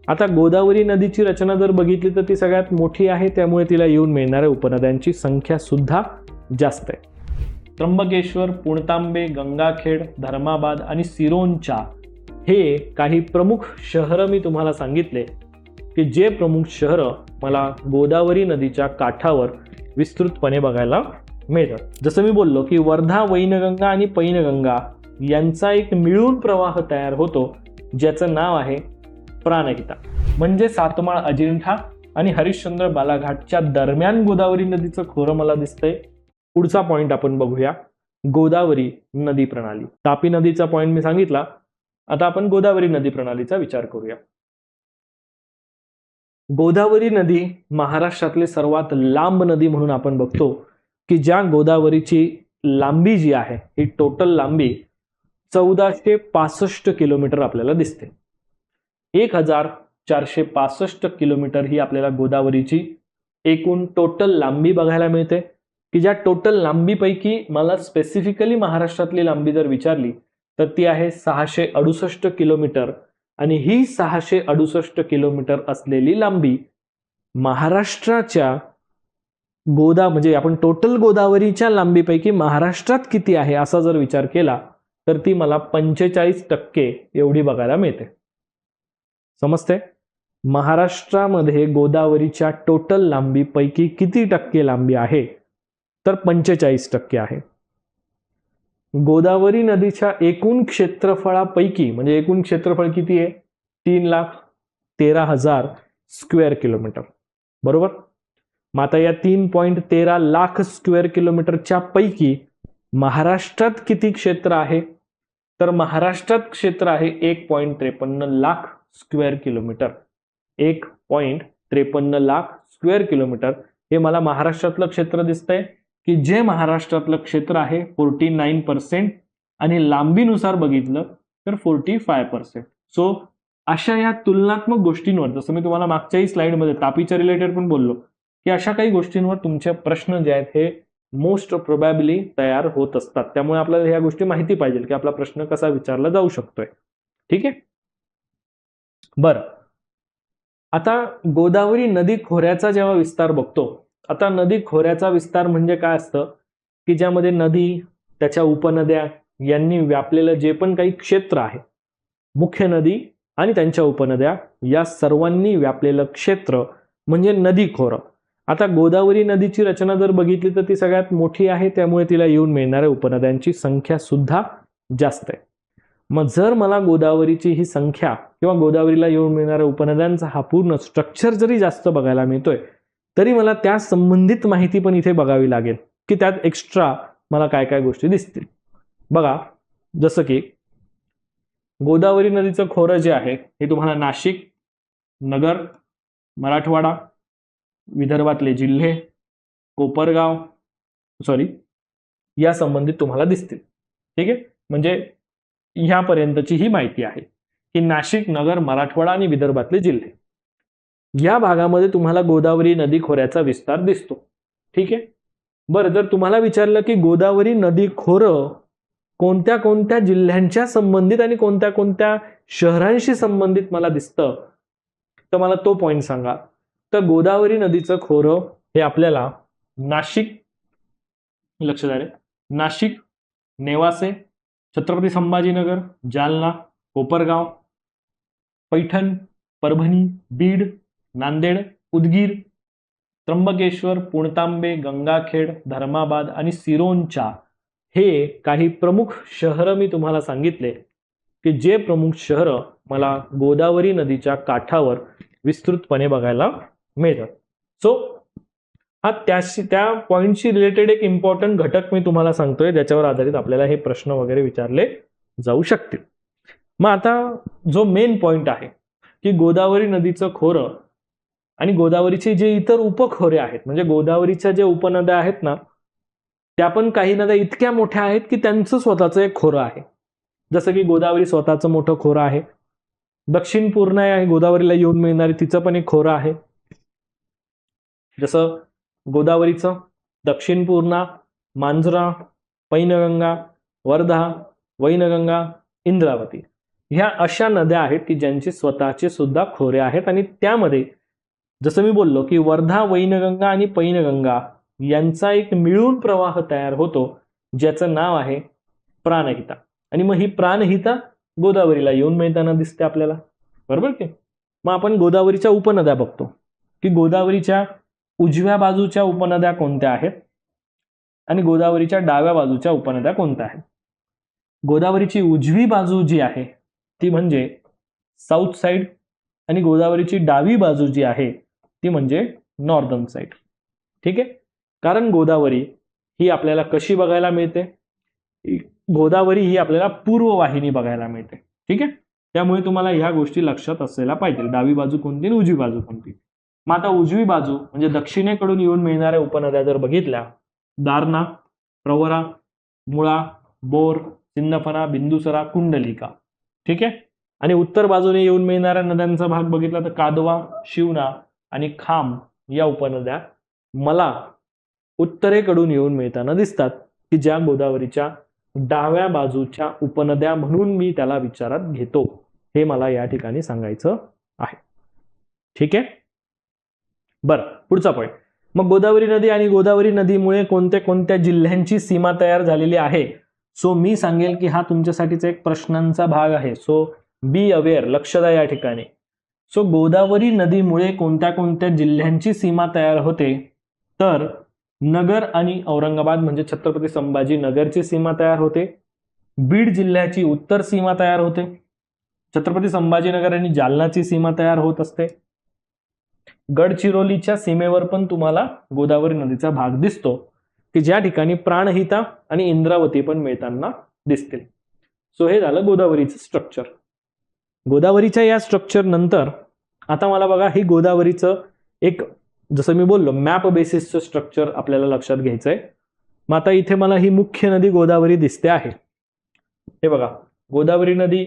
आता गोदावरी नदीची रचना जर बघितली तर ती सगळ्यात मोठी आहे, त्यामुळे तिला येऊन मिळणाऱ्या उपनद्यांची संख्या सुद्धा जास्त आहे. त्र्यंबकेश्वर, पुणतांबे, गंगाखेड, धर्माबाद आणि सिरोंचा हे काही प्रमुख शहरं मी तुम्हाला सांगितले की जे प्रमुख शहरं मला गोदावरी नदीच्या काठावर विस्तृतपणे बघायला मिळतात. जसं मी बोललो की वर्धा, वैनगंगा आणि पैनगंगा यांचा एक मिळून प्रवाह तयार होतो ज्याचं नाव आहे प्राणहिता. म्हणजे सातमाळ, अजिंठा आणि हरिश्चंद्र बालाघाटच्या दरम्यान गोदावरी नदीचं खोरं मला दिसतंय. पुढचा पॉइंट आपण बघूया, गोदावरी नदी प्रणाली. तापी नदीचा पॉइंट मी सांगितला, आता आपण गोदावरी नदी प्रणालीचा विचार करूया. गोदावरी नदी महाराष्ट्रातली सर्वात लांब नदी म्हणून आपण बघतो की ज्या गोदावरीची लांबी जी आहे ही टोटल लांबी 1465 किलोमीटर आपल्याला दिसते. 1465 किलोमीटर ही आपल्याला गोदावरीची एकूण टोटल लांबी बघायला मिळते की ज्या टोटल लांबीपैकी मला स्पेसिफिकली महाराष्ट्रातली लांबी जर विचारली तर ती आहे 668 किलोमीटर. आणि ही 668 किलोमीटर असलेली लांबी महाराष्ट्राच्या म्हणजे आपण टोटल गोदावरीच्या लांबीपैकी महाराष्ट्रात किती आहे असा जर विचार केला तर ती मला 45% एवढी बघायला मिळते. समजते? महाराष्ट्रामध्ये गोदावरीच्या टोटल लांबीपैकी किती टक्के लांबी आहे तर 45% आहे. गोदावरी नदीच्या एकूण क्षेत्रफळापैकी, म्हणजे एकूण क्षेत्रफळ किती आहे, 3,13,000 स्क्वेअर किलोमीटर, बरोबर. मग आता या 3.13 लाख स्क्वेअर किलोमीटरच्या पैकी महाराष्ट्रात किती क्षेत्र आहे तर महाराष्ट्रात क्षेत्र आहे 1.53 lakh square kilometre. 1.53 lakh square kilometre हे मला महाराष्ट्रातलं क्षेत्र दिसतंय की जे महाराष्ट्रातलं क्षेत्र आहे 49% आणि लांबीनुसार बघितलं तर 45%. सो अशा या तुलनात्मक गोष्टींवर, जसं मी तुम्हाला मागच्याही स्लाइडमध्ये तापीच्या रिलेटेड पण बोललो की अशा काही गोष्टींवर तुमचे प्रश्न जे आहेत हे मोस्ट प्रोबॅबली तयार होत असतात. त्यामुळे आपल्याला ह्या गोष्टी माहिती पाहिजे की आपला प्रश्न कसा विचारला जाऊ शकतोय. ठीक आहे, बरं. आता गोदावरी नदी खोऱ्याचा जेव्हा विस्तार बघतो, आता नदी खोऱ्याचा विस्तार म्हणजे काय असतं की ज्यामध्ये नदी, त्याच्या उपनद्या यांनी व्यापलेलं जे पण काही क्षेत्र आहे, मुख्य नदी आणि त्यांच्या उपनद्या या सर्वांनी व्यापलेलं क्षेत्र म्हणजे नदी खोरं. आता गोदावरी नदीची रचना जर बघितली तर ती सगळ्यात मोठी आहे, त्यामुळे तिला येऊन मिळणाऱ्या उपनद्यांची संख्या सुद्धा जास्त आहे. मग जर मला गोदावरीची ही संख्या किंवा गोदावरीला येऊन मिळणाऱ्या उपनद्यांचा हा पूर्ण स्ट्रक्चर जरी जास्त बघायला मिळतोय तरी मला त्या संबंधित माहिती पण इथे बघावी लागेल की त्यात एक्स्ट्रा मला काय काय गोष्टी दिसतील. बघा, जसं की गोदावरी नदीचं खोरं जे आहे हे तुम्हाला नाशिक, नगर, मराठवाडा, विदर्भातले जिल्हे, कोपरगाव या संबंधित तुम्हाला दिसतील. ठीक आहे, म्हणजे ह्यापर्यंतची ही माहिती आहे की नाशिक, नगर, मराठवाडा आणि विदर्भातले जिल्हे या भागामध्ये तुम्हाला गोदावरी नदी खोऱ्याचा विस्तार दिसतो. ठीक आहे, बरं. जर तुम्हाला विचारलं की गोदावरी नदी खोरं कोणत्या कोणत्या जिल्ह्यांच्या संबंधित आणि कोणत्या कोणत्या शहरांशी संबंधित मला दिसतं तर मला तो पॉइंट सांगा. तर गोदावरी नदीचं खोरं हे आपल्याला नाशिक, लक्ष द्या रे, नाशिक, नेवासे, छत्रपती संभाजीनगर, जालना, कोपरगाव, पैठण, परभणी, बीड, नांदेड, उदगीर, त्र्यंबकेश्वर, पुणतांबे, गंगाखेड, धर्माबाद आणि सिरोंचा हे काही प्रमुख शहरं मी तुम्हाला सांगितले की जे प्रमुख शहरं मला गोदावरी नदीच्या काठावर विस्तृतपणे बघायला मिळतात. सो हा त्या पॉइंटशी रिलेटेड एक इम्पॉर्टंट घटक मी तुम्हाला सांगतोय ज्याच्यावर आधारित आपल्याला हे प्रश्न वगैरे विचारले जाऊ शकतील. मग आता जो मेन पॉइंट आहे की गोदावरी नदीचं खोरं आणि गोदावरीचे जे इतर उपखोरे आहेत, म्हणजे गोदावरीच्या जे उपनद्या आहेत ना त्या पण काही नद्या इतक्या मोठ्या आहेत की त्यांचं स्वतःचं एक खोरं आहे. जसं की गोदावरी स्वतःचं मोठं खोरं आहे. दक्षिण पूर्णा आहे गोदावरीला येऊन मिळणारी, तिचं पण एक खोरं आहे. जसं गोदावरीचं दक्षिण पूर्णा, मांजरा, पैनगंगा, वर्धा, वैनगंगा, इंद्रावती ह्या अशा नद्या आहेत की ज्यांचे स्वतःचे सुद्धा खोरे आहेत आणि त्यामध्ये जसं मी बोललो की वर्धा, वैनगंगा आणि पैनगंगा यांचा एक मिळून प्रवाह तयार होतो ज्याचं नाव आहे प्राणहिता. आणि मग ही प्राणहिता गोदावरीला येऊन मिळताना दिसते आपल्याला, बरोबर की. मग आपण गोदावरीच्या उपनद्या बघतो की गोदावरीच्या उजव्या बाजूच्या उपनद्या कोणत्या आहेत आणि गोदावरीच्या डाव्या बाजूच्या उपनद्या कोणत्या आहेत. गोदावरीची उजवी बाजू जी आहे ती म्हणजे साऊथ साईड आणि गोदावरीची डावी बाजू जी आहे ती म्हणजे नॉर्दर्न साईड. ठीक आहे. कारण गोदावरी ही आपल्याला कशी बघायला मिळते, गोदावरी ही आपल्याला पूर्व वाहिनी बघायला मिळते. ठीक आहे. त्यामुळे तुम्हाला ह्या गोष्टी लक्षात असायला पाहिजे, डावी बाजू कोणती आणि उजवी बाजू कोणती. मग आता उजवी बाजू म्हणजे दक्षिणेकडून येऊन मिळणाऱ्या उपनद्या जर बघितल्या, दारणा, प्रवरा, मुळा, बोर, सिंदफणा, बिंदुसरा, कुंडलिका. ठीक आहे. आणि उत्तर बाजूने येऊन मिळणाऱ्या नद्यांचा भाग बघितला तर कादवा, शिवना आणि खाम या उपनद्या मला उत्तरेकडून येऊन मिळताना दिसतात की ज्या गोदावरीच्या डाव्या बाजूच्या उपनद्या म्हणून मी त्याला विचारात घेतो, हे मला या ठिकाणी सांगायचं आहे. ठीक आहे. बरं, पुढचा पॉईंट. मग गोदावरी नदी आणि गोदावरी नदीमुळे कोणत्या कोणत्या जिल्ह्यांची सीमा तयार झालेली आहे. सो मी सांगेल की हा तुमच्यासाठीचा एक प्रश्नांचा भाग आहे. सो बी अवेअर, लक्ष द्या या ठिकाणी. सो गोदावरी नदीमुळे कोणत्या कोणत्या जिल्ह्यांची सीमा तयार होते, तर नगर आणि औरंगाबाद म्हणजे छत्रपती संभाजी नगरची सीमा तयार होते. बीड जिल्ह्याची उत्तर सीमा तयार होते. छत्रपती संभाजीनगर आणि जालनाची सीमा तयार होत असते. गडचिरोलीच्या सीमेवर पण तुम्हाला गोदावरी नदीचा भाग दिसतो की ज्या ठिकाणी प्राणहिता आणि इंद्रावती पण मिळताना दिसतील. सो हे झालं गोदावरीचं स्ट्रक्चर. गोदावरीच्या या स्ट्रक्चर नंतर आता मला बघा ही गोदावरीचं एक, जसं मी बोललो, मॅप बेसिसचं स्ट्रक्चर आपल्याला लक्षात घ्यायचंय. मग आता इथे मला ही मुख्य नदी गोदावरी दिसते आहे. हे बघा, गोदावरी नदी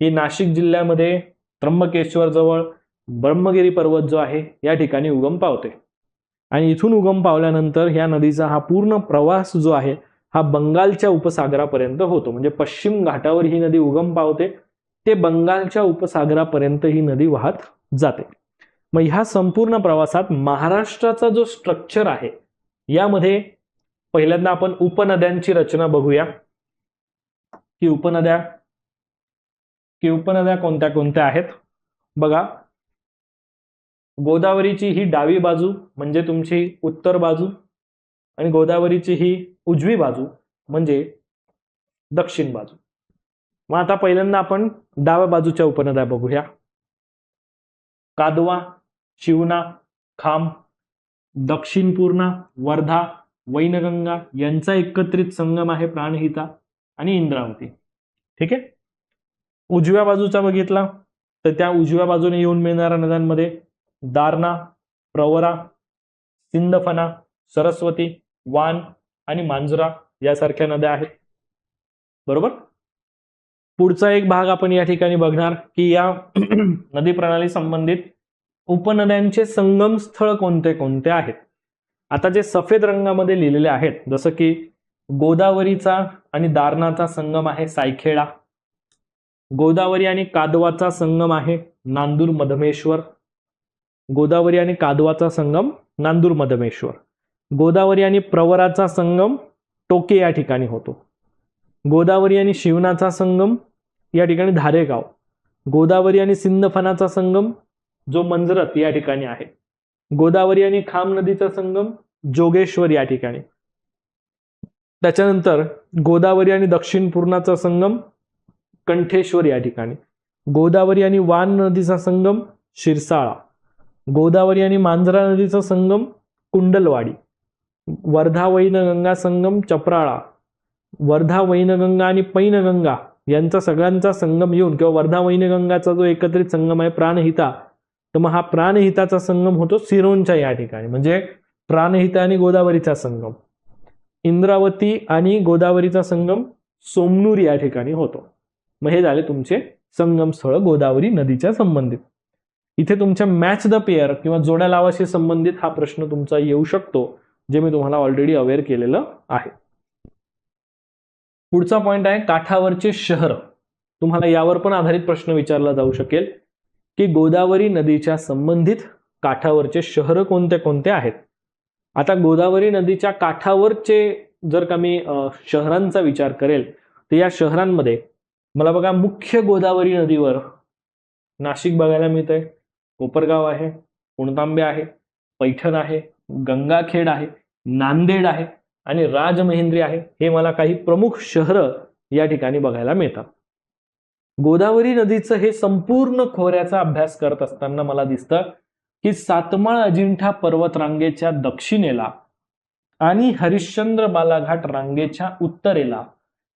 ही नाशिक जिल्ह्यामध्ये त्र्यंबकेश्वर जवळ ब्रह्मगिरी पर्वत जो आहे या ठिकाणी उगम पावते. आणि इथून उगम पावल्यानंतर ह्या नदीचा हा पूर्ण प्रवास जो आहे हा बंगालच्या उपसागरापर्यंत होतो. म्हणजे पश्चिम घाटावर ही नदी उगम पावते, ते बंगालच्या उपसागरापर्यंत ही नदी वाहत जाते. मग ह्या संपूर्ण प्रवासात महाराष्ट्राचा जो स्ट्रक्चर आहे यामध्ये पहिल्यांदा आपण उपनद्यांची रचना बघूया की उपनद्या कोणत्या कोणत्या आहेत. बघा, गोदावरीची ही डावी बाजू म्हणजे तुमची उत्तर बाजू आणि गोदावरीची ही उजवी बाजू म्हणजे दक्षिण बाजू. मग आता पहिल्यांदा आपण डाव्या बाजूच्या उपनद्या बघूया. कादवा, शिवना, खाम, दक्षिण पूर्णा, वर्धा, वैनगंगा यांचा एकत्रित संगम आहे प्राणहिता आणि इंद्रावती. ठीक आहे. उजव्या बाजूचा बघितला तर त्या उजव्या बाजूने येऊन मिळणाऱ्या नद्यांमध्ये दारणा, प्रवरा, सिंदफणा, सरस्वती, वान आणि मांजरा यासारख्या नद्या आहेत. बरोबर. पुढचा एक भाग आपण या ठिकाणी बघणार की या नदी प्रणाली संबंधित उपनद्यांचे संगम स्थळ कोणते कोणते आहेत. आता जे सफेद रंगामध्ये लिहिलेले आहेत, जसं की गोदावरीचा आणि दारणाचा संगम आहे सायखेडा, गोदावरी आणि कादवाचा संगम आहे नांदूर मधमेश्वर, गोदावरी आणि कादवाचा संगम नांदूर मधमेश्वर, गोदावरी आणि प्रवराचा संगम टोके या ठिकाणी होतो, गोदावरी आणि शिवनाचा संगम या ठिकाणी धारेगाव, गोदावरी आणि सिंदफणाचा संगम जो मंजरत या ठिकाणी आहे, गोदावरी आणि खाम नदीचा संगम जोगेश्वर या ठिकाणी, त्याच्यानंतर गोदावरी आणि दक्षिण पूर्णाचा संगम कंठेश्वर या ठिकाणी, गोदावरी आणि वान नदीचा संगम शिरसाळा, गोदावरी आणि मांजरा नदीचा संगम कुंडलवाडी, वर्धा वैनगंगा संगम चपराळा, वर्धा वैनगंगा आणि पैनगंगा यांचा सगळ्यांचा संगम येऊन किंवा वर्धा वैनगंगाचा जो एकत्रित संगम आहे प्राणहिता, तर मग हा प्राणहिताचा संगम होतो सिरोंचा या ठिकाणी, म्हणजे प्राणहिता आणि गोदावरीचा संगम. इंद्रावती आणि गोदावरीचा संगम सोमनूर या ठिकाणी होतो. मग हे झाले तुमचे संगम स्थळ गोदावरी नदीच्या संबंधित. इथे तुमच्या मॅच द पेअर किंवा जोड्या लावाशी संबंधित हा प्रश्न तुमचा येऊ शकतो, जे मी तुम्हाला ऑलरेडी अवेअर केलेलं आहे. पुढचा पॉइंट आहे काठावरचे शहर. तुम्हाला यावर पण आधारित प्रश्न विचारला जाऊ शकेल की गोदावरी नदीच्या संबंधित काठावरचे शहर कोणते कोणते आहेत. आता गोदावरी नदीच्या काठावरचे जर का मी शहरांचा विचार करेल तर या शहरांमध्ये मला बघा मुख्य गोदावरी नदीवर नाशिक बघायला मिळतंय, कोपरगाव आहे, पुणतांबे आहे, पैठण आहे, गंगाखेड आहे, नांदेड आहे आणि राजमहेंद्री आहे. हे मला काही प्रमुख शहरं या ठिकाणी बघायला मिळतात. गोदावरी नदीचं हे संपूर्ण खोऱ्याचा अभ्यास करत असताना मला दिसतं की सातमाळ अजिंठा पर्वतरांगेच्या दक्षिणेला आणि हरिश्चंद्र बालाघाट रांगेच्या उत्तरेला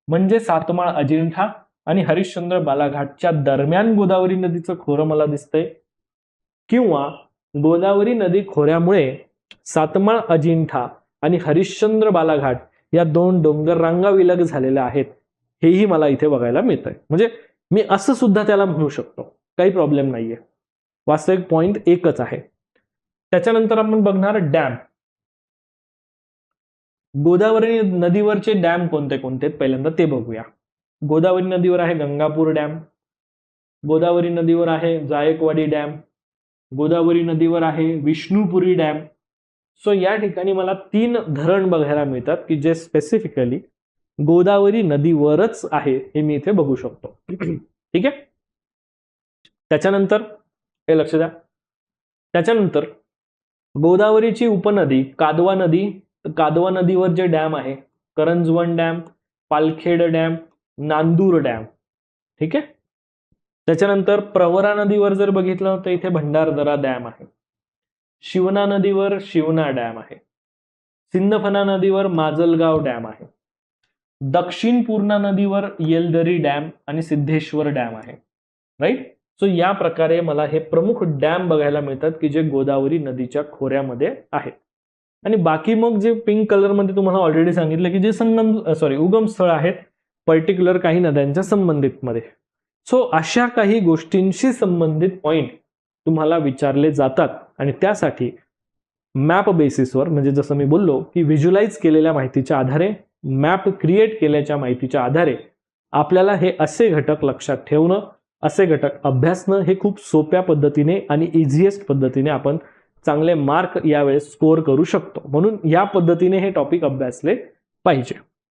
म्हणजे सातमाळ अजिंठा आणि हरिश्चंद्र बालाघाटच्या दरम्यान गोदावरी नदीचं खोरं मला दिसतंय, किंवा गोदावरी नदी खोऱ्यामुळे सातमाळ अजिंठा आणि हरिश्चंद्र बालाघाट या दोन डोंगर रांगा विलग झालेल्या आहेत, हेही मला इथे बघायला मिळतंय. म्हणजे मी असं सुद्धा त्याला म्हणू शकतो, काही प्रॉब्लेम नाहीये. वास्तविक पॉइंट एकच आहे. त्याच्यानंतर आपण बघणार डॅम. गोदावरी नदीवरचे डॅम कोणते कोणते पहिल्यांदा ते बघूया. गोदावरी नदीवर आहे गंगापूर डॅम, गोदावरी नदीवर आहे जायकवाडी डॅम, गोदावरी नदीवर आहे विष्णुपुरी डॅम. सो या ठिकाणी मला 3 धरण बघायला मिळतात की जे स्पेसिफिकली गोदावरी नदीवरच आहे, हे मी इथे बघू शकतो. ठीक आहे. त्याच्यानंतर हे लक्ष द्या, त्याच्यानंतर गोदावरीची उपनदी कादवा नदी. कादवा नदीवर जे डॅम आहे Karanjvan dam, Palkhed dam, Nandur dam. ठीक आहे. त्याच्यानंतर प्रवरा नदीवर जर बघितलं तर इथे भंडारदरा डॅम आहे. शिवना नदीवर शिवना डॅम आहे. सिंदफणा नदीवर माजलगाव डॅम आहे. दक्षिण पूर्णा नदीवर येलदरी डॅम आणि सिद्धेश्वर डॅम आहे. राईट. सो या प्रकारे मला हे प्रमुख डॅम बघायला मिळतात की जे गोदावरी नदीच्या खोऱ्यामध्ये आहेत. आणि बाकी मग जे पिंक कलर मध्ये तुम्हाला ऑलरेडी सांगितलं की जे उगम स्थळ आहेत पर्टिक्युलर काही नद्यांच्या संबंधित मध्ये. सो अशा काही गोष्टींशी संबंधित पॉइंट तुम्हाला विचारले जातात आणि त्यासाठी मॅप बेसिसवर, म्हणजे जसं मी बोललो की व्हिज्युअलाइज केलेल्या माहितीच्या आधारे, मॅप क्रिएट केल्याच्या माहितीच्या आधारे आपल्याला हे असे घटक लक्षात ठेवणं, असे घटक अभ्यासणं हे खूप सोप्या पद्धतीने आणि इझिएस्ट पद्धतीने आपण चांगले मार्क यावेळेस स्कोअर करू शकतो. म्हणून या पद्धतीने हे टॉपिक अभ्यासले पाहिजे.